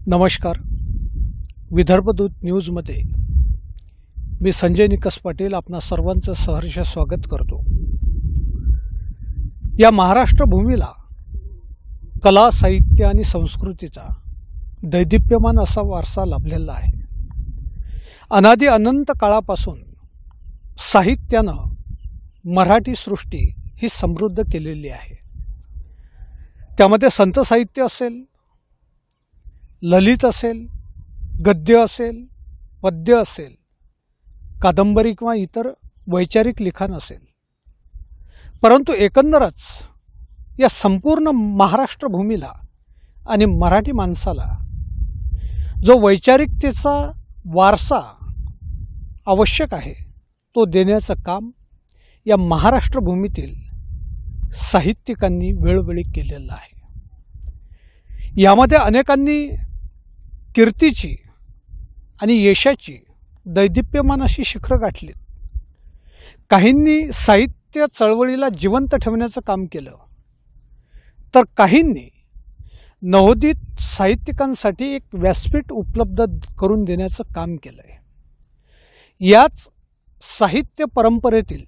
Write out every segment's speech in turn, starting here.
नमस्कार. विदर्भदूत न्यूजमध्ये मी संजय निकस पाटील आपणा सर्वांचं सहर्ष स्वागत करतो. या महाराष्ट्र भूमीला कला, साहित्य आणि संस्कृतीचा दैदिप्यमान असा वारसा लाभलेला आहे. अनादी अनंत काळापासून साहित्यानं मराठी सृष्टी ही समृद्ध केलेली आहे. त्यामध्ये संत साहित्य असेल, ललित असेल, गद्य असेल, पद्य असेल, कादंबरी किंवा इतर वैचारिक लिखाण असेल, परंतु एकंदरच या संपूर्ण महाराष्ट्र भूमीला आणि मराठी माणसाला जो वैचारिकतेचा वारसा आवश्यक आहे तो देण्याचं काम या महाराष्ट्र भूमीतील साहित्यिकांनी वेळोवेळी केलेलं आहे. यामध्ये अनेकांनी कीर्तीची आणि यशाची दैदिप्यमान अशी शिखरं गाठलीत. काहींनी साहित्य चळवळीला जिवंत ठेवण्याचं काम केलं, तर काहींनी नवोदित साहित्यिकांसाठी एक व्यासपीठ उपलब्ध करून देण्याचं काम केलं आहे. याच साहित्य परंपरेतील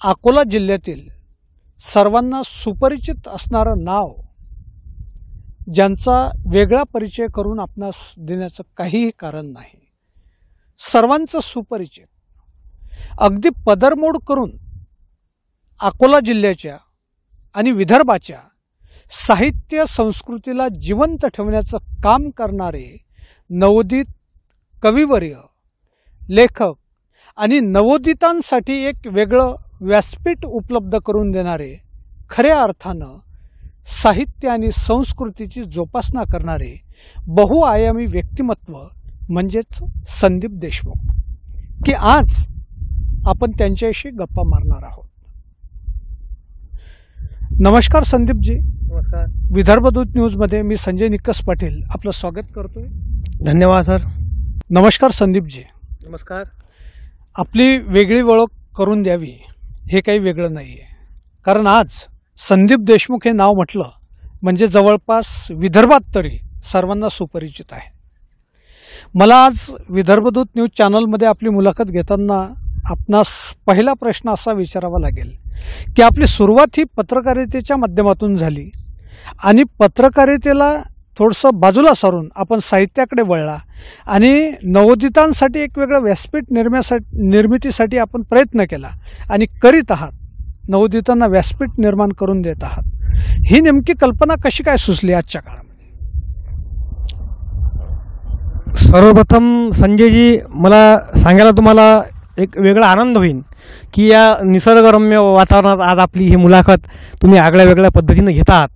अकोला जिल्ह्यातील सर्वांना सुपरिचित असणारं नाव, ज्यांचा वेगळा परिचय करून आपणास देण्याचं काहीही कारण नाही, सर्वांचं सुपरिचित, अगदी पदरमोड करून अकोला जिल्ह्याच्या आणि विदर्भाच्या साहित्य संस्कृतीला जिवंत ठेवण्याचं काम करणारे नवोदित कविवर्य, लेखक आणि नवोदितांसाठी एक वेगळं व्यासपीठ उपलब्ध करून देणारे, खऱ्या अर्थानं साहित्य आणि संस्कृतीची जोपासना करणारे बहुआयामी व्यक्तिमत्व म्हणजेच संदीप देशमुख, की आज आपण त्यांच्याशी गप्पा मारणार आहोत. नमस्कार संदीपजी. नमस्कार. विदर्भदूत न्यूजमध्ये मी संजय निकस पाटील आपलं स्वागत करतोय. धन्यवाद सर. नमस्कार संदीपजी. नमस्कार. आपली वेगळी ओळख करून द्यावी हे काही वेगळं नाही आहे, कारण आज संदीप देशमुख हे नाव म्हटलं म्हणजे जवळपास विदर्भात तरी सर्वांना सुपरिचित आहे. मला आज विदर्भदूत न्यूज चॅनलमध्ये आपली मुलाखत घेताना आपणास पहिला प्रश्न असा विचारावा लागेल की आपली सुरुवात ही पत्रकारितेच्या माध्यमातून झाली आणि पत्रकारितेला थोडंसं बाजूला सारून आपण साहित्याकडे वळला आणि नवोदितांसाठी एक वेगळं व्यासपीठ निर्मितीसाठी आपण प्रयत्न केला आणि करीत आहात. नवोदितांना व्यासपीठ निर्माण करून देत आहात. ही नेमकी कल्पना कशी काय सुचली आजच्या काळामध्ये? सर्वप्रथम संजयजी, मला सांगायला तुम्हाला एक वेगळा आनंद होईल की या निसर्गरम्य वातावरणात आज आपली ही मुलाखत तुम्ही आगळ्या वेगळ्या पद्धतीनं घेत आहात.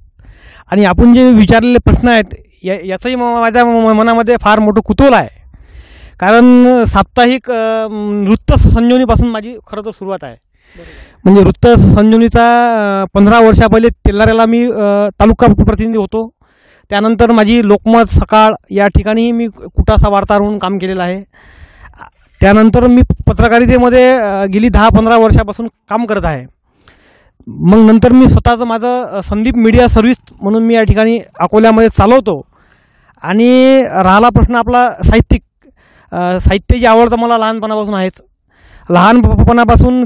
आणि आपण जे विचारलेले प्रश्न आहेत याचंही माझ्या मनामध्ये फार मोठं कुतूहल आहे. कारण साप्ताहिक वृत्त संजीवनीपासून माझी खरं तर सुरुवात आहे. म्हणजे वृत्त संजीवनीचा 15 वर्षा पहिले तेलाऱ्याला मी तालुका प्रतिनिधी होतो. त्यानंतर माझी लोकमत, सकाळ या ठिकाणी मी कुटासा वार्ताहर म्हणून काम केलेलं आहे. त्यानंतर मी पत्रकारितेमध्ये गेली 10-15 वर्षापासून काम करत आहे. मग नंतर मी स्वतःचं माझं संदीप मीडिया सर्व्हिस म्हणून मी या ठिकाणी अकोल्यामध्ये चालवतो. आणि राहिला प्रश्न आपला साहित्याची आवड तर मला लहानपणापासून आहेच. लहानपणापासून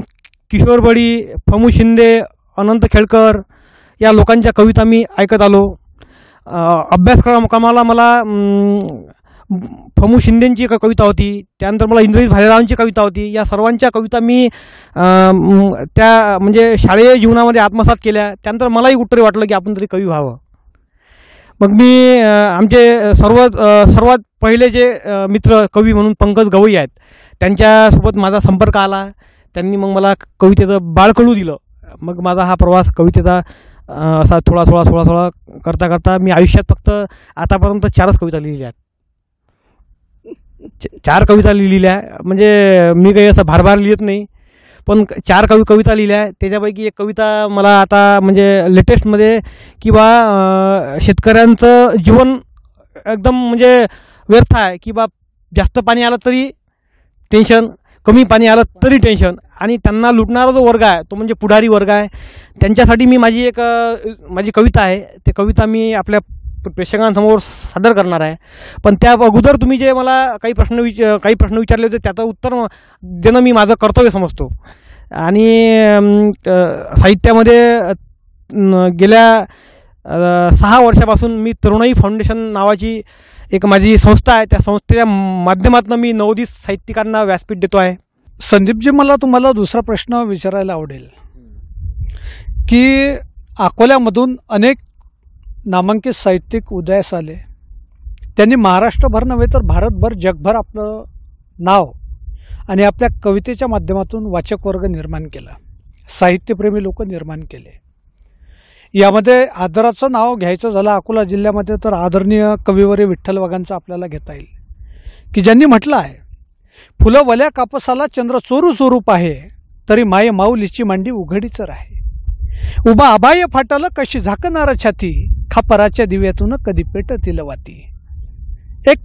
किशोर बडी, फमू शिंदे, अनंत खेळकर या लोकांच्या कविता मी ऐकत आलो. अभ्यासक्रमाला मला फमू शिंदेंची एक कविता होती, त्यानंतर मला इंद्रजित भालेरावांची कविता होती. या सर्वांच्या कविता मी त्या म्हणजे शालेय जीवनामध्ये आत्मसात केल्या. त्यानंतर मलाही कुठतरी वाटलं की आपण तरी कवी व्हावं. मग मी आमचे सर्वात पहिले जे मित्र कवी म्हणून पंकज गवई आहेत, त्यांच्यासोबत माझा संपर्क आला. त्यांनी मग मला कवितेचं बाळकडू दिलं. मग माझा हा प्रवास कवितेचा असा थोडा करता करता मी आयुष्यात फक्त आतापर्यंत 4च कविता लिहिल्या आहेत. 4 कविता लिहिलेल्या. म्हणजे मी काही असं भारभार लिहित नाही, पण 4 कविता लिहिल्या. त्याच्यापैकी एक कविता मला आता म्हणजे लेटेस्टमध्ये की बा शेतकऱ्यांचं जीवन एकदम म्हणजे व्यर्थ आहे, की बा जास्त पाणी आलं तरी टेन्शन, कमी पाणी आलं तरी टेन्शन, आणि त्यांना लुटणारा जो वर्ग आहे तो म्हणजे पुढारी वर्ग आहे. त्यांच्यासाठी मी माझी कविता आहे, ते कविता मी आपल्या प्रेक्षकांसमोर सादर करणार आहे. पण त्या अगोदर तुम्ही जे मला काही प्रश्न विचारले होते त्याचं उत्तर देणं मी माझं कर्तव्य समजतो. आणि साहित्यामध्ये गेल्या 6 वर्षापासून मी तरुणाई फाउंडेशन नावाची एक माझी संस्था आहे. त्या संस्थेच्या माध्यमातून मी नवोदित साहित्यिकांना व्यासपीठ देतो आहे. संदीपजी, मला तुम्हाला दुसरा प्रश्न विचारायला आवडेल की अकोल्यामधून अनेक नामांकित साहित्यिक उदयास आले. त्यांनी महाराष्ट्रभर नव्हे तर भारतभर, जगभर आपलं नाव आणि आपल्या कवितेच्या माध्यमातून वाचक वर्ग निर्माण केला, साहित्यप्रेमी लोक निर्माण केले. यामध्ये आदराचं नाव घ्यायचं झालं अकोला जिल्ह्यामध्ये तर आदरणीय कविवर्य विठ्ठल वाघांचं आपल्याला घेता येईल, की ज्यांनी म्हटलं आहे, फुलं वल्या कापसाला चंद्र चोरू चोरू पाहे, तरी माये माऊलीची मांडी उघडीच राहे. उभा अबाह्य फाटलं कशी झाकणार छाती, खापराच्या दिव्यातून कधी पेटतील वाती. एक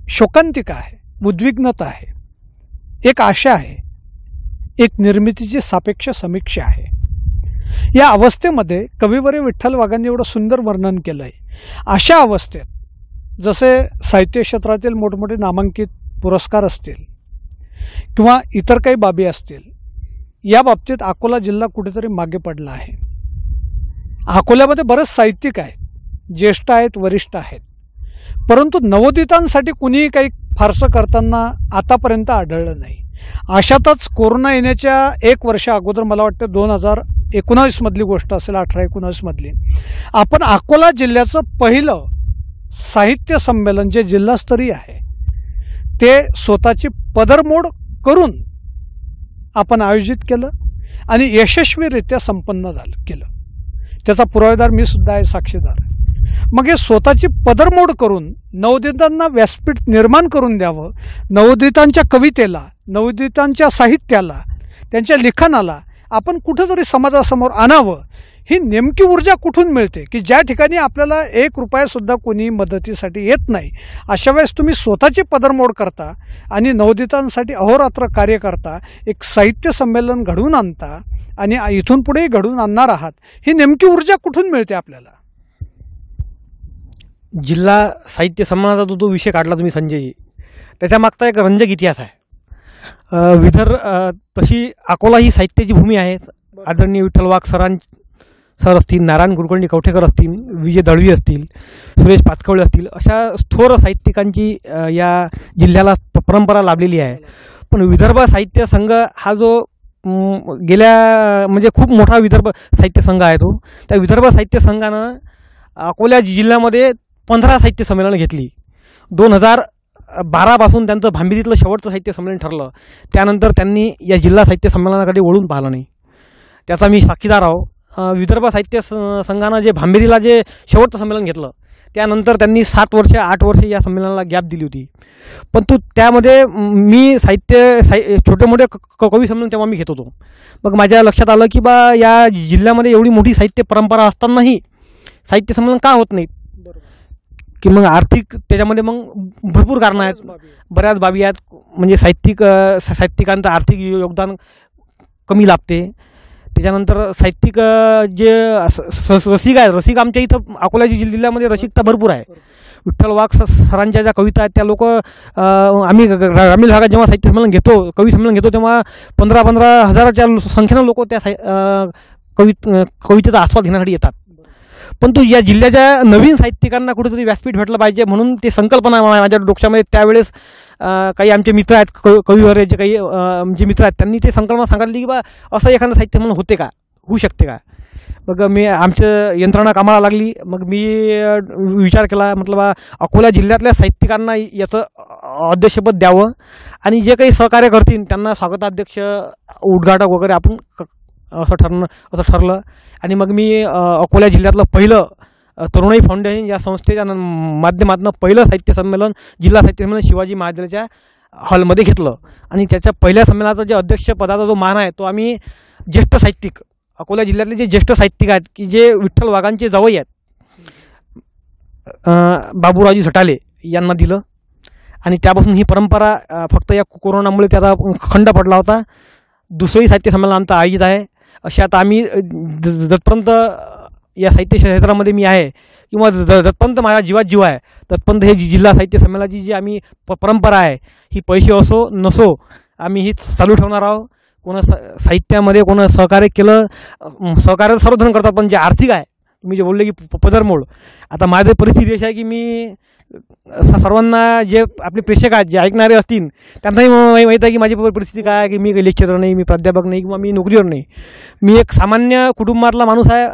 शोकांतिका आहे, उद्विग्नता आहे, एक आशा आहे, एक निर्मितीची सापेक्ष समीक्षा आहे. या अवस्थेमध्ये कविवर्य विठ्ठल वाघांनी एवढं सुंदर वर्णन केलंय. अशा अवस्थेत जसे साहित्य क्षेत्रातील मोठमोठे नामांकित पुरस्कार असतील किंवा इतर काही बाबी असतील, या बाबतीत अकोला जिल्हा कुठेतरी मागे पडला आहे. अकोल्यामध्ये बरेच साहित्यिक आहेत, ज्येष्ठ आहेत, वरिष्ठ आहेत, परंतु नवोदितांसाठी कुणीही काही फारसं करताना आतापर्यंत आढळलं नाही. अशातच कोरोना येण्याच्या 1 वर्ष अगोदर, मला वाटतं 2019 मधली गोष्ट असेल, 18-19 मधली, आपण अकोला जिल्ह्याचं पहिलं साहित्य संमेलन जे जिल्हास्तरीय आहे ते स्वतःची पदरमोड करून आपण आयोजित केलं आणि यशस्वीरित्या संपन्न केलं. त्याचा पुरावेदार मी सुद्धा आहे, साक्षीदार. मग हे स्वतःची पदरमोड करून नवोदितांना व्यासपीठ निर्माण करून द्यावं, नवोदितांच्या कवितेला, नवोदितांच्या साहित्याला, त्यांच्या लिखाणाला आपण कुठंतरी समाजासमोर आणावं. ही नेमकी ऊर्जा कुठून मिळते की ज्या ठिकाणी आपल्याला 1 रुपयासुद्धा कोणी मदतीसाठी येत नाही, अशा वेळेस तुम्ही स्वतःची पदरमोड करता आणि नवोदितांसाठी अहोरात्र कार्य करता, एक साहित्य संमेलन घडवून आणता आणि इथून पुढेही घडवून आणणार आहात. ही नेमकी ऊर्जा कुठून मिळते आपल्याला? जिल्हा साहित्य संमेलनाचा जो विषय काढला तुम्ही संजयजी, त्याच्यामागचा एक रंजक इतिहास आहे. तशी अकोला ही साहित्याची भूमी आहे. आदरणीय विठ्ठल वाघ सर असतील, नारायण कुलकर्णी कवठेकर असतील, विजय दळवी असतील, सुरेश पाचकवळे असतील, अशा थोर साहित्यिकांची या जिल्ह्याला परंपरा लाभलेली आहे. पण विदर्भ साहित्य संघ हा जो म्हणजे खूप मोठा विदर्भ साहित्य संघ आहे तो, त्या विदर्भ साहित्य संघानं अकोला जिल्ह्यामध्ये 15 साहित्य संमेलनं घेतली. 2012 त्यांचं भांबिरीतलं शेवटचं साहित्य संमेलन ठरलं. त्यानंतर त्यांनी या जिल्हा साहित्य संमेलनाकडे वळून पाहिलं नाही. त्याचा मी साक्षीदार आहो. विदर्भ साहित्य संघानं जे भांबिरीला जे शेवटचं संमेलन घेतलं, त्यानंतर त्यांनी 7 वर्ष 8 वर्ष या संमेलनाला गॅप दिली होती. पण त्यामध्ये मी छोटे मोठे कवी संमेलन तेव्हा मी घेत होतो. मग माझ्या लक्षात आलं की बा या जिल्ह्यामध्ये एवढी मोठी साहित्य परंपरा असतानाही साहित्य संमेलन का होत नाहीत, की मग आर्थिक त्याच्यामध्ये मग भरपूर कारणं आहेत, बऱ्याच बाबी आहेत. म्हणजे साहित्यिकांचं आर्थिक योगदान कमी लाभते. त्याच्यानंतर साहित्यिक जे रसिक आमच्या इथं अकोला जिल्ह्यामध्ये रसिकता भरपूर आहे. विठ्ठल वाघ सरांच्या ज्या कविता आहेत त्या लोक आम्ही ग्रामीण भागात जेव्हा साहित्य संमेलन घेतो, कवी संमेलन घेतो, तेव्हा 15-15 हजाराच्या संख्येनं लोक त्या कवितेचा आस्वाद घेण्यासाठी येतात. परंतु या जिल्ह्याच्या नवीन साहित्यिकांना कुठेतरी व्यासपीठ भेटलं पाहिजे म्हणून ती संकल्पना माझ्या डोक्यामध्ये त्यावेळेस काही आमचे मित्र आहेत, कविवर्याचे काही जे मित्र आहेत, त्यांनी ते संकल्पना सांगितली की बा असं एखादं साहित्य म्हणून होते का, होऊ शकते का. मग मी आमचं यंत्रणा कामाला लागली. मग मी विचार केला, म्हटलं बा अकोला जिल्ह्यातल्या साहित्यिकांना याचं अध्यक्षपद द्यावं आणि जे काही सहकार्य करतील त्यांना स्वागताध्यक्ष, उद्घाटक वगैरे आपण असं ठरलं. आणि मग मी अकोला जिल्ह्यातलं पहिलं तरुणाई फाउंडेशन या संस्थेच्या माध्यमातून पहिलं साहित्य संमेलन, जिल्हा साहित्य संमेलन शिवाजी महाराजांच्या हॉलमध्ये घेतलं. आणि त्याच्या पहिल्या संमेलनाचा जे अध्यक्षपदाचा जो मान आहे तो आम्ही ज्येष्ठ साहित्यिक, अकोला जिल्ह्यातले जे ज्येष्ठ साहित्यिक आहेत की जे विठ्ठल वाघांचे जावई आहेत, बाबूरावजी झटाले यांना दिलं. आणि त्यापासून ही परंपरा फक्त या कोरोनामुळे त्याचा खंड पडला होता. दुसरंही साहित्य संमेलन आमचं आयोजित आहे. अशी आता आम्ही जतपर्यंत या साहित्य क्षेत्रामध्ये मी आहे, किंवा दत्तपंत माझ्या जीवात जीव आहे. दत्तपंत हे जिल्हा साहित्य संमेलनाची जी आम्ही परंपरा आहे, ही पैसे असो नसो आम्ही ही चालू ठेवणार आहोत. कोणा साहित्यामध्ये कोणा सहकार्य केलं, सहकार्य सर्वजण करतात, पण जे आर्थिक आहे, तुम्ही जे बोलले की पदरमोड, आता माझी परिस्थिती अशी आहे की मी सर्वांना, जे आपले प्रेक्षक आहेत, जे ऐकणारे असतील, त्यांनाही माहीत आहे की माझी परिस्थिती काय आहे, की मी काही लेक्चरर नाही, मी प्राध्यापक नाही, किंवा मी नोकरीवर नाही. मी एक सामान्य कुटुंबातला माणूस आहे.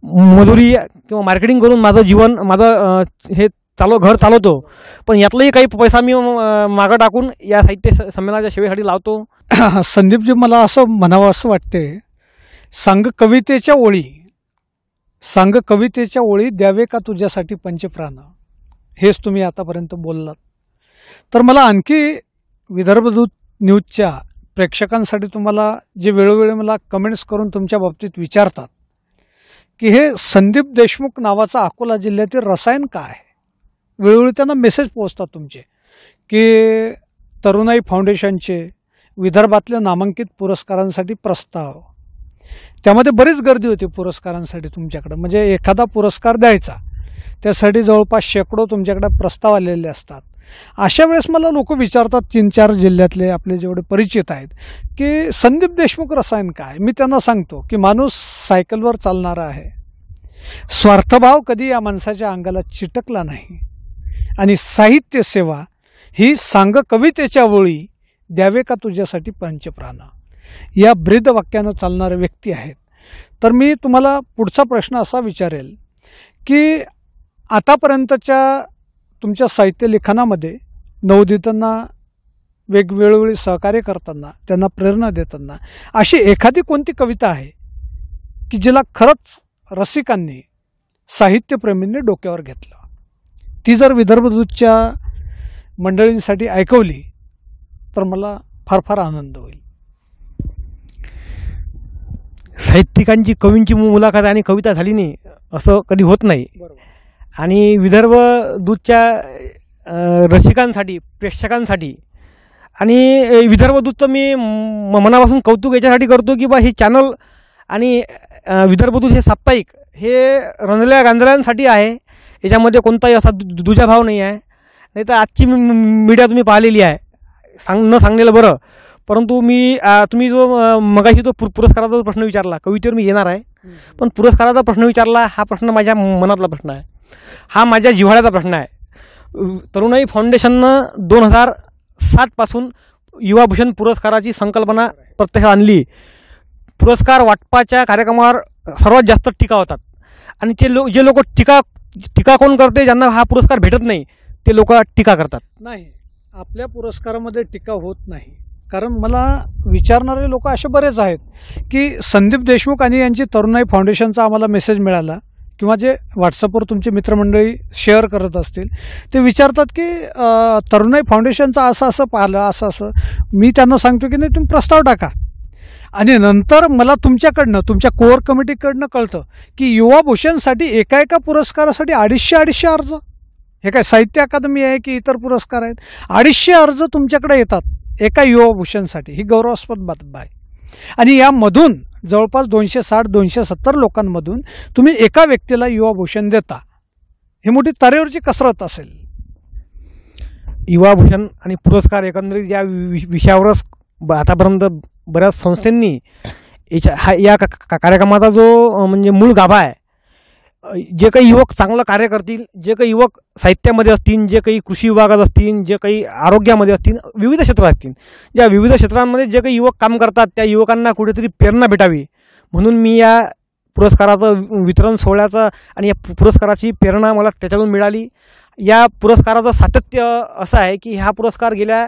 मजुरी किंवा मार्केटिंग करून माझं जीवन, माझं हे घर चालवतो. पण यातलाही काही पैसा मी मागं टाकून या साहित्य संमेलनाच्या सेवेसाठी लावतो. संदीपजी, मला असं म्हणावं असं वाटते, सांग कवितेच्या ओळी द्यावे का तुझ्यासाठी पंचप्राण, हेच तुम्ही आतापर्यंत बोललात. तर मला आणखी विदर्भदूत न्यूजच्या प्रेक्षकांसाठी तुम्हाला जे वेळोवेळी मला कमेंट्स करून तुमच्या बाबतीत विचारतात की हे संदीप देशमुख नावाचा अकोला जिल्ह्यातील रसायन काय आहे, वेळोवेळी त्यांना मेसेज पोहोचतात तुमचे की तरुणाई फाउंडेशनचे विदर्भातल्या नामांकित पुरस्कारांसाठी प्रस्ताव, त्यामध्ये बरीच गर्दी होती पुरस्कारांसाठी तुमच्याकडं. म्हणजे एखादा पुरस्कार द्यायचा, त्यासाठी जवळपास शेकडो तुमच्याकडे प्रस्ताव आलेले असतात. अशा वेळेस मला लोक विचारतात, 3-4 जिल्ह्यातले आपले जेवढे परिचित आहेत, की संदीप देशमुख रसायन काय. मी त्यांना सांगतो की माणूस सायकलवर चालणारा आहे, स्वार्थभाव कधी या माणसाच्या अंगाला चिटकला नाही, आणि साहित्य सेवा ही सांग कवितेच्या ओळी द्यावे का तुझ्यासाठी पंचप्राण, या ब्रीद वाक्यानं चालणारे व्यक्ती आहेत. तर मी तुम्हाला पुढचा प्रश्न असा विचारेल की आतापर्यंतच्या तुमच्या साहित्य लिखाणामध्ये नवोदितांना वेगवेगळी सहकार्य करताना, त्यांना प्रेरणा देताना अशी एखादी कोणती कविता आहे की जिला खरंच रसिकांनी, साहित्यप्रेमींनी डोक्यावर घेतलं, ती जर विदर्भदूतच्या मंडळींसाठी ऐकवली तर मला फार फार आनंद होईल. साहित्यिकांची, कवींची मुलाखत आणि कविता झाली नाही असं कधी होत नाही. आणि विदर्भ दूतच्या रसिकांसाठी, प्रेक्षकांसाठी, आणि विदर्भ दूतचं मी मनापासून कौतुक याच्यासाठी करतो की बा हे चॅनल आणि विदर्भ दूत हे साप्ताहिक, हे रंजल्या गांजऱ्यांसाठी आहे. याच्यामध्ये कोणताही असा दुजाभाव नाही आहे. नाही तर आजची मीडिया तुम्ही पाहिलेली आहे, न सांगलेलं बरं. परंतु तुम्ही जो मगाशी तो पुरस्काराचा प्रश्न विचारला, कवितेवर मी येणार आहे, पण पुरस्काराचा प्रश्न विचारला, हा प्रश्न माझ्या मनातला प्रश्न आहे, हा माझ्या जिव्हाळ्याचा प्रश्न आहे. तरुणाई फाउंडेशननं 2007 पासून युवाभूषण पुरस्काराची संकल्पना प्रत्यक्षात आणली. पुरस्कार वाटपाच्या कार्यक्रमावर सर्वात जास्त टीका होतात, आणि जे लोक टीका कोण करते, ज्यांना हा पुरस्कार भेटत नाही, ते लोक टीका करतात. नाही, आपल्या पुरस्कारामध्ये टीका होत नाही. कारण मला विचारणारे लोक असे बरेच आहेत की संदीप देशमुख आणि यांची तरुणाई फाउंडेशनचा आम्हाला मेसेज मिळाला, किंवा जे व्हॉट्सअपवर तुमची मित्रमंडळी शेअर करत असतील, ते विचारतात की तरुणाई फाउंडेशनचं असं पाहिलं, असं. मी त्यांना सांगतो की नाही, तुम्ही प्रस्ताव टाका. आणि नंतर मला तुमच्याकडनं, तुमच्या कोअर कमिटीकडनं कळतं की युवाभूषणसाठी एका पुरस्कारासाठी 250 अर्ज, हे काय साहित्य अकादमी आहे की इतर पुरस्कार आहेत, 250 अर्ज तुमच्याकडे येतात एका युवाभूषणसाठी. ही गौरवास्पद बाब आहे. आणि यामधून जवळपास 260-270 लोकांमधून तुम्ही एका व्यक्तीला युवाभूषण देता, ही मोठी तरेवरची कसरत असेल. युवाभूषण आणि पुरस्कार एकंदरीत या विषयावरच आतापर्यंत बऱ्याच संस्थांनी या कार्यक्रमाचा जो म्हणजे मूळ गाभा आहे, जे काही युवक चांगलं कार्य करतील, जे काही युवक साहित्यामध्ये असतील, जे काही कृषी विभागात असतील, जे काही आरोग्यामध्ये असतील, विविध क्षेत्र असतील, ज्या विविध क्षेत्रांमध्ये जे काही युवक काम करतात, त्या युवकांना कुठेतरी प्रेरणा भेटावी म्हणून मी या पुरस्काराचं वितरण सोहळ्याचं आणि या पुरस्काराची प्रेरणा मला त्याच्यातून मिळाली. या पुरस्काराचं सातत्य असं आहे की हा पुरस्कार गेल्या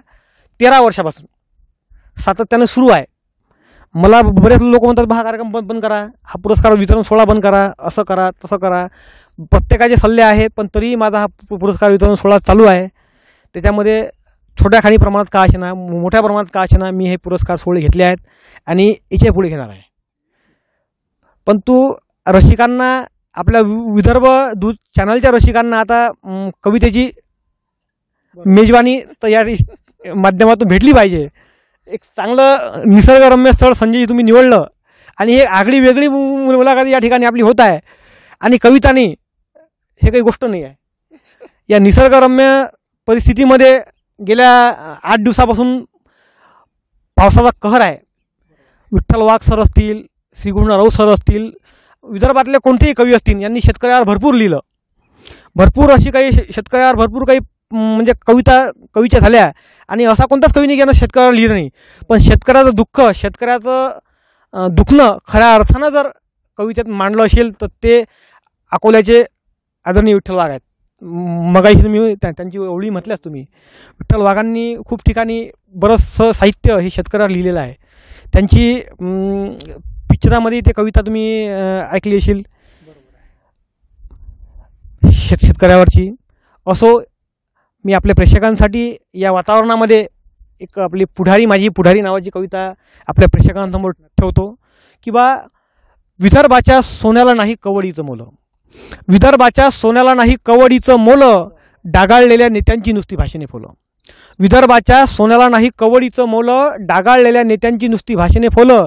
13 वर्षापासून सातत्यानं सुरू आहे. मला बरेच लोक म्हणतात हा कार्यक्रम बंद करा, हा पुरस्कार वितरण सोहळा बंद करा, असं करा तसं करा. प्रत्येकाचे सल्ले आहेत, पण तरीही माझा हा पुरस्कार वितरण सोहळा चालू आहे. त्याच्यामध्ये छोट्या खाणी प्रमाणात का असेना, मोठ्या प्रमाणात का असेना, मी हे पुरस्कार सोहळे घेतले आहेत आणि याच्या पुढे घेणार आहे. पण रसिकांना, आपल्या विदर्भ दूत चॅनलच्या रसिकांना आता कवितेची मेजवानी तर या माध्यमातून भेटली पाहिजे. एक चांगलं निसर्गरम्य स्थळ संजय तुम्ही निवडलं, आणि हे आगळी वेगळी मुलाखत या ठिकाणी आपली होत आहे आणि कवितानी हे काही गोष्ट नाही आहे. या निसर्गरम्य परिस्थितीमध्ये गेल्या 8 दिवसापासून पावसाचा कहर आहे. विठ्ठल वाघ सर असतील, श्रीकृष्ण राऊत सर असतील, विदर्भातले कोणतेही कवी असतील, यांनी शेतकऱ्यावर भरपूर लिहिलं. भरपूर अशी काही शेतकऱ्यावर भरपूर काही म्हणजे कविच्या झाल्या आणि असा कोणताच कवी नाही ज्यानं शेतकऱ्यावर लिहिलं नाही. पण शेतकऱ्याचं दुःख, शेतकऱ्याचं दुखणं खऱ्या अर्थानं जर कवितेत मांडलं असेल तर ते अकोल्याचे आदरणीय विठ्ठल वाघ आहेत. मगाशी तुम्ही त्यांची ओळी म्हटल्याच तुम्ही. विठ्ठल वाघांनी खूप ठिकाणी बरंचसं साहित्य हे शेतकऱ्यावर लिहिलेलं आहे. त्यांची पिक्चरामध्ये ते कविता तुम्ही ऐकली असेल शेतकऱ्यावरची. असो, मी आपल्या प्रेक्षकांसाठी या वातावरणामध्ये एक आपली माझी पुढारी नावाची कविता आपल्या प्रेक्षकांसमोर ठेवतो की बा, विदर्भाच्या सोन्याला नाही कवडीचं मोल, विदर्भाच्या सोन्याला नाही कवडीचं मोल, डागाळलेल्या नेत्यांची नुसती भाषणे फोलं. विदर्भाच्या सोन्याला नाही कवडीचं मोल, डागाळलेल्या नेत्यांची नुसती भाषणे फोलं.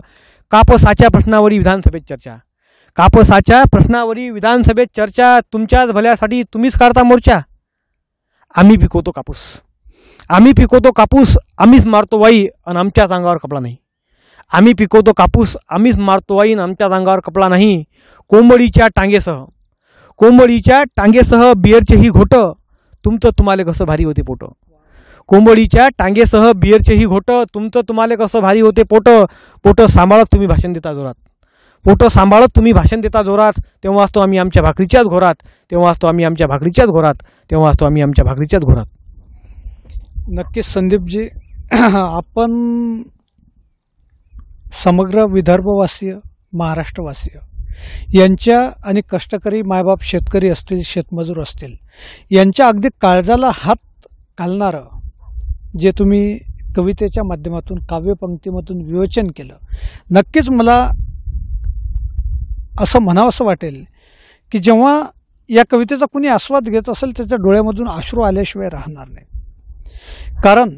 कापसाच्या प्रश्नावरी विधानसभेत चर्चा, कापसाच्या प्रश्नावरी विधानसभेत चर्चा, तुमच्याच भल्यासाठी तुम्हीच काढता मोर्चा. आम्ही पिकवतो कापूस, आम्ही पिकवतो कापूस, आम्हीच मारतो वाई आणि आमच्याच अंगावर कपडा नाही. आम्ही पिकवतो कापूस, आम्हीच मारतो वाई आणि आमच्याच अंगावर कपडा नाही. कोंबडीच्या टांगेसह बिअरचेही घोट, तुमचं तुम्हाला कसं भारी होते पोट. कोंबडीच्या टांगेसह बिअरचेही घोट, तुमचं तुम्हाला कसं भारी होते पोट. पोट सांभाळत तुम्ही भाषण देता जोरात, पोट सांभाळत तुम्ही भाषण देता जोरात. तेव्हा असतो आम्ही आमच्या भाकरीच्याच घोरात, तेव्हा असतो आम्ही आमच्या भाकरीच्याच घोरात, तेव्हा असतो आम्ही आमच्या भाकरीच्याच घोरात. नक्कीच संदीपजी, आपण समग्र विदर्भवासीय, महाराष्ट्रवासीय यांच्या आणि कष्टकरी मायबाप शेतकरी असतील, शेतमजूर असतील, यांच्या अगदी काळजाला हात घालणारं जे तुम्ही कवितेच्या माध्यमातून, काव्यपंक्तीमधून विवेचन केलं, नक्कीच मला असं म्हणावंसं वाटेल की जेव्हा या कवितेचा कुणी आस्वाद घेत असेल त्याच्या डोळ्यामधून अश्रू आल्याशिवाय राहणार नाही. कारण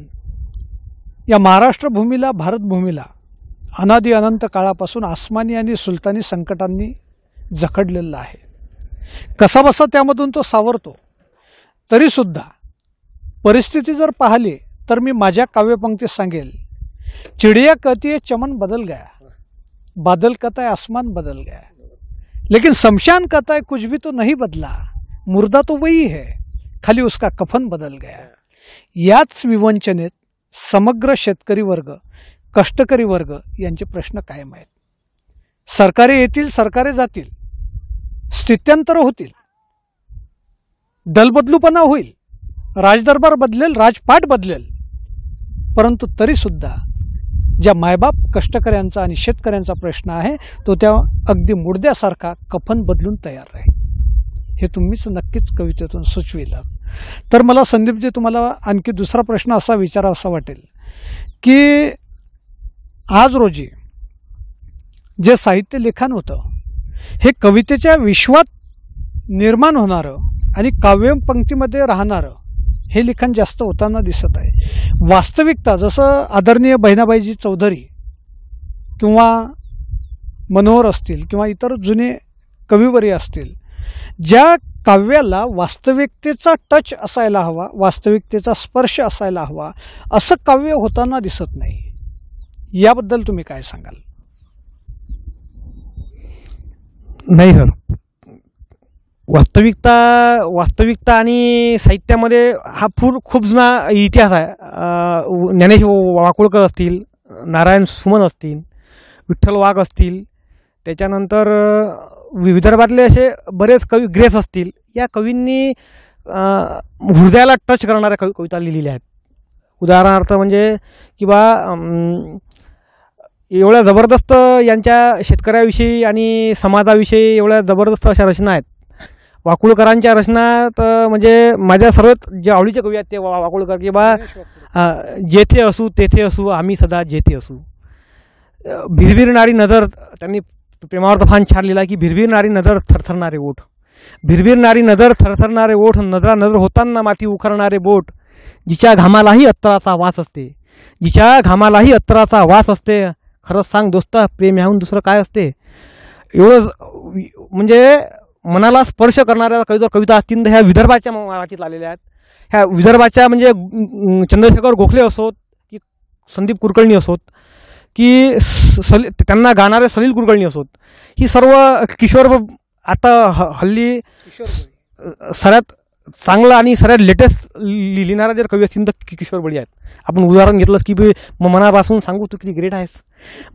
या महाराष्ट्र भूमीला, भारतभूमीला अनादी अनंत काळापासून आसमानी आणि सुलतानी संकटांनी जखडलेलं आहे. कसाबसा त्यामधून तो सावरतो. तरीसुद्धा परिस्थिती जर पाहिली तर मी माझ्या काव्यपंक्तीत सांगेल, चिडिया कहती है चमन बदल गया, बादल कहता है आसमान बदल गया, लेकिन शमशान कहता है कुछ भी तो नहीं बदला, मुर्दा तो वही है, खाली उसका कफन बदल गया. याच विवंचनेत समग्र शेतकरी वर्ग, कष्टकरी वर्ग यांचे प्रश्न कायम आहेत. सरकारे येतील, सरकारे जातील, स्थित्यंतर होतील, दलबदलूपणा होईल, राजदरबार बदलेल, राजपाट बदलेल, परंतु तरीसुद्धा ज्या मायबाप कष्टकऱ्यांचा आणि शेतकऱ्यांचा प्रश्न आहे तो त्या अगदी मुडद्यासारखा कफन बदलून तयार राहील. हे तुम्हीच नक्कीच कवितेतून सुचविलात. तर मला संदीपजी तुम्हाला आणखी दुसरा प्रश्न असा विचारावा वाटेल की आज रोजी जे साहित्य लिखाण होतं हे कवितेच्या विश्वात निर्माण होणारं आणि काव्यपंक्तीमध्ये राहणारं हे लिखाण जास्त होताना दिसत आहे. वास्तविकता जसं आदरणीय बहिणाबाईजी चौधरी किंवा मनोहर असतील किंवा इतर जुने कविवर्य असतील, ज्या काव्याला वास्तविकतेचा टच असायला हवा, वास्तविकतेचा स्पर्श असायला हवा, असं काव्य होताना दिसत नाही. याबद्दल तुम्ही काय सांगाल? नाही सर, वास्तविकता आणि साहित्यामध्ये हा खूप जुना इतिहास आहे. ज्ञानेश्वर वाकुळकर असतील, नारायण सुमन असतील, विठ्ठल वाघ असतील, त्याच्यानंतर विदर्भातले असे बरेच कवी, ग्रेस असतील, या कवींनी हृदयाला टच करणाऱ्या कविता लिहिलेल्या आहेत. उदाहरणार्थ म्हणजे किंवा एवढ्या जबरदस्त यांच्या शेतकऱ्याविषयी आणि समाजाविषयी एवढ्या जबरदस्त अशा रचना आहेत. वाकुळकरांच्या रचना तर म्हणजे माझ्या सर्वात जे आवडीचे कवी आहेत ते वाकुळकर, की बा जेथे असू तेथे असू आम्ही सदा जेथे असू. भिरभिरणारी नजर, त्यांनी प्रेमावर तुफान छान लिहिला की भिरभिरणारी नजर थरथरणारे ओठ, भिरभिरणारी नजर थरथरणारे ओठ, नजरा नजर होताना माती उखरणारे बोट, जिच्या घामालाही अत्तराचा वास असते, जिच्या घामालाही अत्तराचा वास असते, खरंच सांग दोस्ता, प्रेम ह्याहून दुसरं काय असते. एवढं म्हणजे मनाला स्पर्श करणाऱ्या कविता असतील तर ह्या विदर्भाच्या मराठीत आलेल्या आहेत. ह्या विदर्भाच्या म्हणजे चंद्रशेखर गोखले असोत की संदीप कुलकर्णी असोत की त्यांना गाणारे सलील कुलकर्णी असोत, ही सर्व किशोर आता हल्ली सगळ्यात चांगला आणि सगळ्यात लेटेस्ट लिहिणारा जर कवी असतील तर किशोर बळी आहेत. आपण उदाहरण घेतलंच की मनापासून सांगू तू किती ग्रेट आहेस,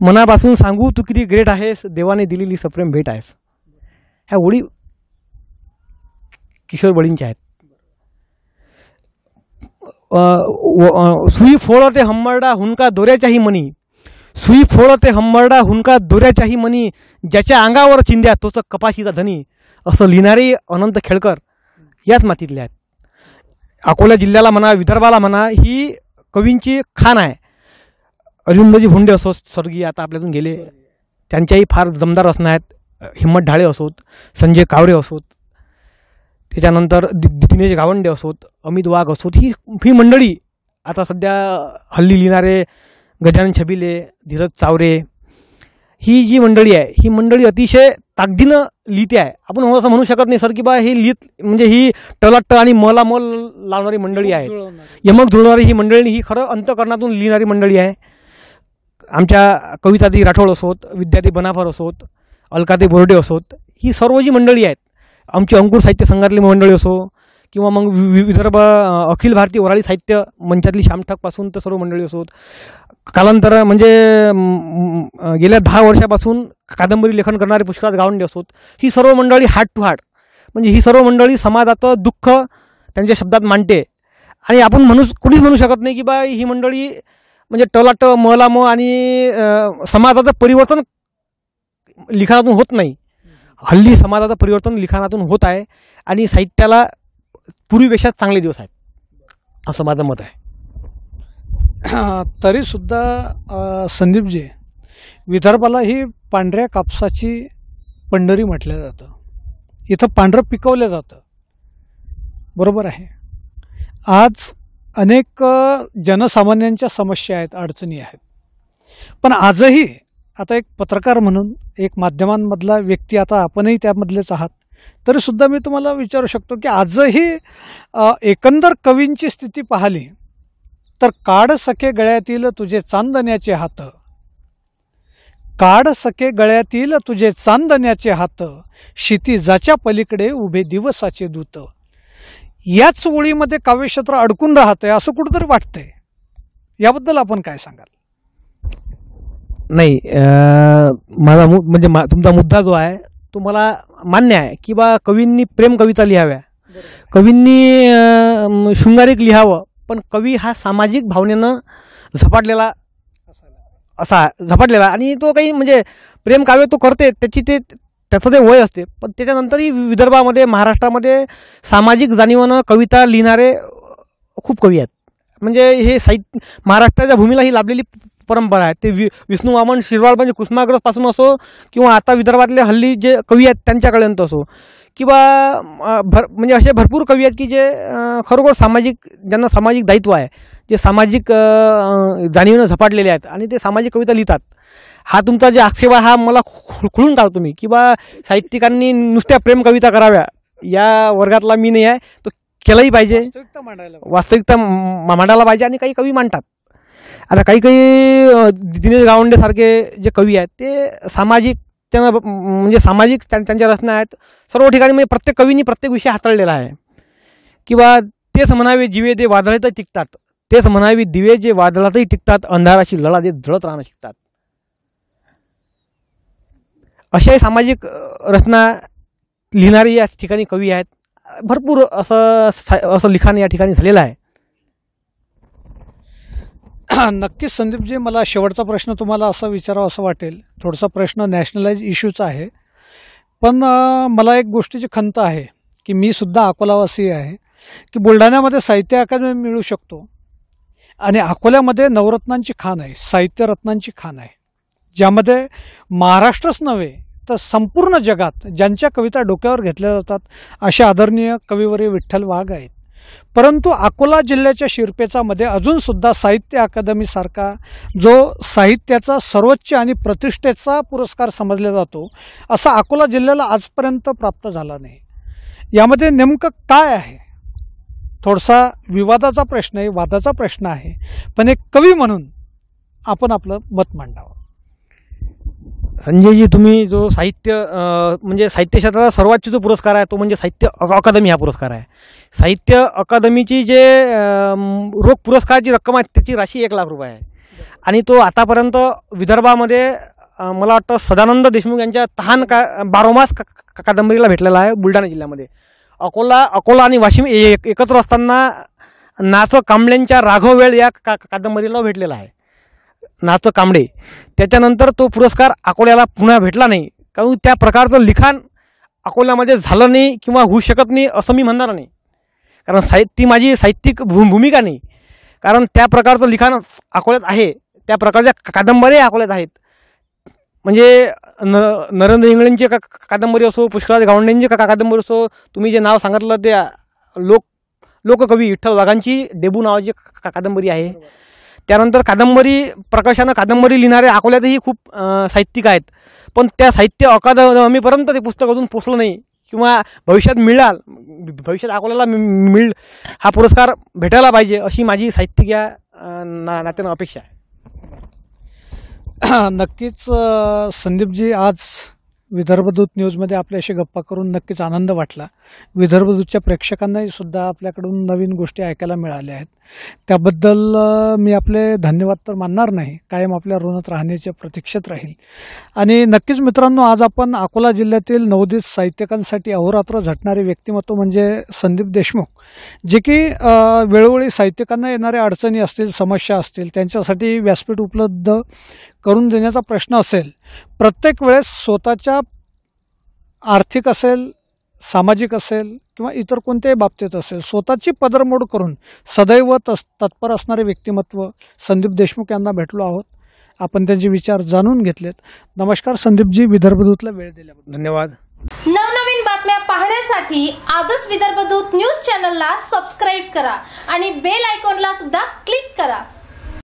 मनापासून सांगू तू किती ग्रेट आहेस, देवाने दिलेली सप्रेम भेट आहेस. ह्या ओळी किशोर बळींच्या आहेत. सुई फोळते हंबरडा हुनका दोऱ्याच्याही मनी, सुई फोळते हंबरडा हुनका दोऱ्याच्याही मनी, ज्याच्या अंगावर चिंध्या तोच कपाशीचा धनी, असं लिहिणारे अनंत खेळकर याच मातीतले आहेत. अकोला जिल्ह्याला म्हणा, विदर्भाला म्हणा, ही कवींची खाण आहे. अरविंदजी भोंडे असोत स्वर्गीय, आता आपल्यातून गेले, त्यांच्याही फार दमदार रचना आहेत. हिम्मत ढाळे असोत, संजय कावरे असोत, त्याच्यानंतर दिनेश गावंडे असोत, अमित वाघ असोत, ही मंडळी आता सध्या हल्ली लिहिणारे गजानन छबिले, धीरज चावरे, ही जी मंडळी आहे ही मंडळी अतिशय ताकदीनं लिहिते आहे. आपण असं म्हणू शकत नाही सर की बा ही लिहित म्हणजे ही टलाट आणि मला मोल लावणारी मंडळी आहे, यमक जुळणारी ही मंडळी, ही खरं अंतःकरणातून लिहिणारी मंडळी आहे. आमच्या कवितादी राठोड असोत, विद्यार्थी बनाफर असोत, अलकाते बोर्डे असोत, ही सर्व जी मंडळी आहेत, आमची अंकुर साहित्य संघातली मंडळी असो किंवा मग विदर्भ अखिल भारतीय वराळी साहित्य मंचातली श्यामठाकपासून तर सर्व मंडळी असोत, कालांतर म्हणजे गेल्या 10 वर्षापासून कादंबरी लेखन करणारे पुष्कळ गावंडे असोत, ही सर्व मंडळी हार्ट टू हार्ट म्हणजे ही सर्व मंडळी समाजाचं दुःख त्यांच्या शब्दात मांडते. आणि आपण कोणीच म्हणू शकत नाही की बा ही मंडळी म्हणजे टलाट मलाम आणि समाजाचं परिवर्तन लिखाणातून होत नाही. हल्ली समाजाचं परिवर्तन लिखाणातून होत आहे आणि साहित्याला पूर्वीपेक्षा चांगले दिवस आहेत असं माझं मत आहे. तरीसुद्धा संदीपजी, विदर्भाला ही पांढऱ्या कापसाची पंढरी म्हटलं जातं. इथं पांढरं पिकवलं जातं, बरोबर आहे. आज अनेक जनसामान्यांच्या समस्या आहेत, अडचणी आहेत, पण आजही आता एक पत्रकार म्हणून, एक माध्यमांमधला व्यक्ती, आता आपणही त्यामधलेच आहात, तरीसुद्धा मी तुम्हाला विचारू शकतो की आजही एकंदर कवींची स्थिती पाहिली तर काढ सखे गळ्यातील तुझे चांदण्याचे हात, काढ सखे गळ्यातील तुझे चांदण्याचे हात, क्षितिजाच्या पलीकडे उभे दिवसाचे दूत. याच ओळीमध्ये काव्यक्षेत्र अडकून राहतंय असं कुठंतरी वाटतंय. याबद्दल आपण काय सांगाल? नाही, माझा म्हणजे तुमचा मुद्दा जो आहे तो मला मान्य आहे की बा कवींनी प्रेम कविता लिहाव्या, कवींनी शृंगारिक लिहावं, पण कवी हा सामाजिक भावनेनं झपाटलेला आणि तो काही म्हणजे प्रेम काव्य तो करते त्याचं ते वय असते. पण त्याच्यानंतरही विदर्भामध्ये, महाराष्ट्रामध्ये सामाजिक जाणीवानं कविता लिहिणारे खूप कवी आहेत. म्हणजे हे साहित्य महाराष्ट्राच्या भूमीला ही लाभलेली परंपरा आहे. ते विष्णू वामन शिरवाळ म्हणजे कुसुमाग्रजपासून असो किंवा आता विदर्भातले हल्ली जे कवी आहेत त्यांच्यापर्यंत असो किंवा म्हणजे असे भरपूर कवी आहेत की जे खरोखर ज्यांना सामाजिक दायित्व आहे, जे सामाजिक जाणीवेनं झपाटलेले आहेत आणि ते सामाजिक कविता लिहितात. हा तुमचा जे आक्षेप आहे हा मला खुळून काढतो मी की बा साहित्यिकांनी नुसत्या प्रेम कविता कराव्या या वर्गातला मी नाही आहे. तो केलाही पाहिजे, वास्तविकता मांडायला पाहिजे आणि काही कवी मांडतात. आता काही दिनेश गावंडे सारखे जे कवी आहेत ते सामाजिक म्हणजे सामाजिक त्यांच्या रचना आहेत सर्व ठिकाणी. म्हणजे प्रत्येक कवींनी प्रत्येक विषय हाताळलेला आहे किंवा तेच म्हणावे जिवे ते वादळातही टिकतात, तेच म्हणावे दिवे जे वादळातही टिकतात, अंधाराशी लढा देत जळत राहणं शिकतात. अशाही सामाजिक रचना लिहिणारी या ठिकाणी कवी आहेत. भरपूर असं लिखाण या ठिकाणी झालेलं आहे. नक्कीच संदीपजी, मला शेवटचा प्रश्न तुम्हाला असा विचारावा असं वाटेल. थोडासा प्रश्न नॅशनलाइज इश्यूचा आहे, पण मला एक गोष्टीची खंत आहे की मी सुद्धा अकोलावासी आहे की बुलढाण्यामध्ये साहित्य अकादमी मिळू शकतो आणि अकोल्यामध्ये नवरत्नांची खाण आहे, साहित्य रत्नांची खाण आहे, ज्यामध्ये महाराष्ट्रच नव्हे तर संपूर्ण जगात ज्यांच्या कविता डोक्यावर घेतल्या जातात असे आदरणीय कविवर्य विठ्ठल वाघ आहेत. परंतु अकोला जिल्ह्याच्या शिरपेचामध्ये अजूनसुद्धा साहित्य अकादमीसारखा जो साहित्याचा सर्वोच्च आणि प्रतिष्ठेचा पुरस्कार समजला जातो असा अकोला जिल्ह्याला आजपर्यंत प्राप्त झाला नाही. यामध्ये नेमकं काय आहे? थोडासा विवादाचा प्रश्न आहे, वादाचा प्रश्न आहे, पण एक कवी म्हणून आपण आपलं मत मांडावं. संजयजी, तुम्ही जो साहित्य म्हणजे साहित्य क्षेत्राचा सर्वोच्च जो पुरस्कार आहे तो म्हणजे साहित्य अकादमी हा पुरस्कार आहे. साहित्य अकादमीची जे रोख पुरस्काराची रक्कम आहे त्याची राशी 1 लाख रुपये आहे. आणि तो आतापर्यंत विदर्भामध्ये मला वाटतं सदानंद देशमुख यांच्या तहान बारोमास कादंबरीला भेटलेला आहे. बुलढाणा जिल्ह्यामध्ये अकोला आणि वाशिम एकत्र असताना नाच कांबळेंच्या राघव वेळ या कादंबरीला भेटलेला आहे. नाच कांबळे. त्याच्यानंतर तो पुरस्कार अकोल्याला पुन्हा भेटला नाही, कारण त्या प्रकारचं लिखाण अकोल्यामध्ये झालं नाही किंवा होऊ शकत नाही असं मी म्हणणार नाही, कारण ती माझी साहित्यिक भूमिका नाही. कारण त्या प्रकारचं लिखाण अकोल्यात आहे, त्या प्रकारच्या कादंबऱ्या अकोल्यात आहेत. म्हणजे नरेंद्र इंगळेंची कादंबरी असो, पुष्कराज गावंडेंची कादंबरी असो, तुम्ही जे नाव सांगितलं ते लोककवी विठ्ठल वाघांची डेबू नावाची कादंबरी आहे. त्यानंतर कादंबरी प्रकाशानं कादंबरी लिहिणारे अकोल्यातही खूप साहित्यिक आहेत, पण त्या साहित्य अकादमीपर्यंत ते पुस्तक अजून पोचलं नाही किंवा भविष्यात अकोल्याला हा पुरस्कार भेटायला पाहिजे अशी माझी साहित्यिक या नात्यानं अपेक्षा आहे. नक्कीच संदीपजी, आज विदर्भदूत न्यूजमध्ये आपल्याशी गप्पा करून नक्कीच आनंद वाटला. विदर्भदूतच्या प्रेक्षकांनाही सुद्धा आपल्याकडून नवीन गोष्टी ऐकायला मिळाल्या आहेत, त्याबद्दल मी आपले धन्यवाद तर मानणार नाही, कायम आपल्या ऋणात राहण्याच्या प्रतीक्षेत राहील. आणि नक्कीच मित्रांनो, आज आपण अकोला जिल्ह्यातील नवोदित साहित्यिकांसाठी अहोरात्र झटणारे व्यक्तिमत्व म्हणजे संदीप देशमुख, जे की वेळोवेळी साहित्यिकांना येणाऱ्या अडचणी असतील, समस्या असतील, त्यांच्यासाठी व्यासपीठ उपलब्ध करून देण्याचा प्रश्न असेल, प्रत्येक वेळेस स्वतःच्या आर्थिक असेल, सामाजिक असेल किंवा इतर कोणत्याही बाबतीत असेल, स्वतःची पदरमोड करून सदैव तत्पर असणारे व्यक्तिमत्व संदीप देशमुख यांना भेटलो आहोत. आपण त्यांचे विचार जाणून घेतलेत. नमस्कार संदीपजी, विदर्भदूतला वेळ दिल्याबद्दल धन्यवाद. नवनवीन बातम्या पाहण्यासाठी आजच विदर्भदूत न्यूज चॅनलला सबस्क्राईब करा आणि बेल आयकॉनला सुद्धा क्लिक करा.